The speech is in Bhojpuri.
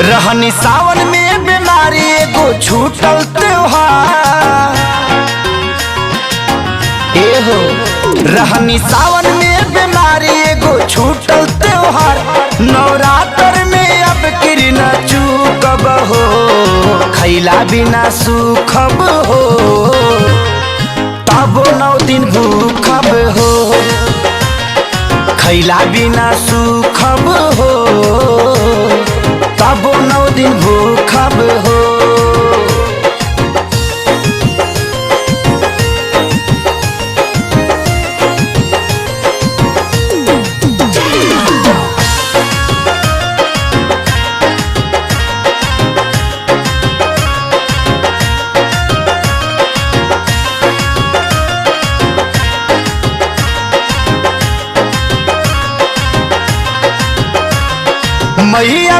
रहनी सावन में बीमारी एगो छूटल त्योहार एहो। रहनी सावन में बीमारी एगो छूटल त्योहार नवरात्र में अब किरण चूकब हो खैला बिना सुखब हो तब 9 दिन भूखब हो खैला बिना सुखब हो तब 9 दिन भूखब हो। मैया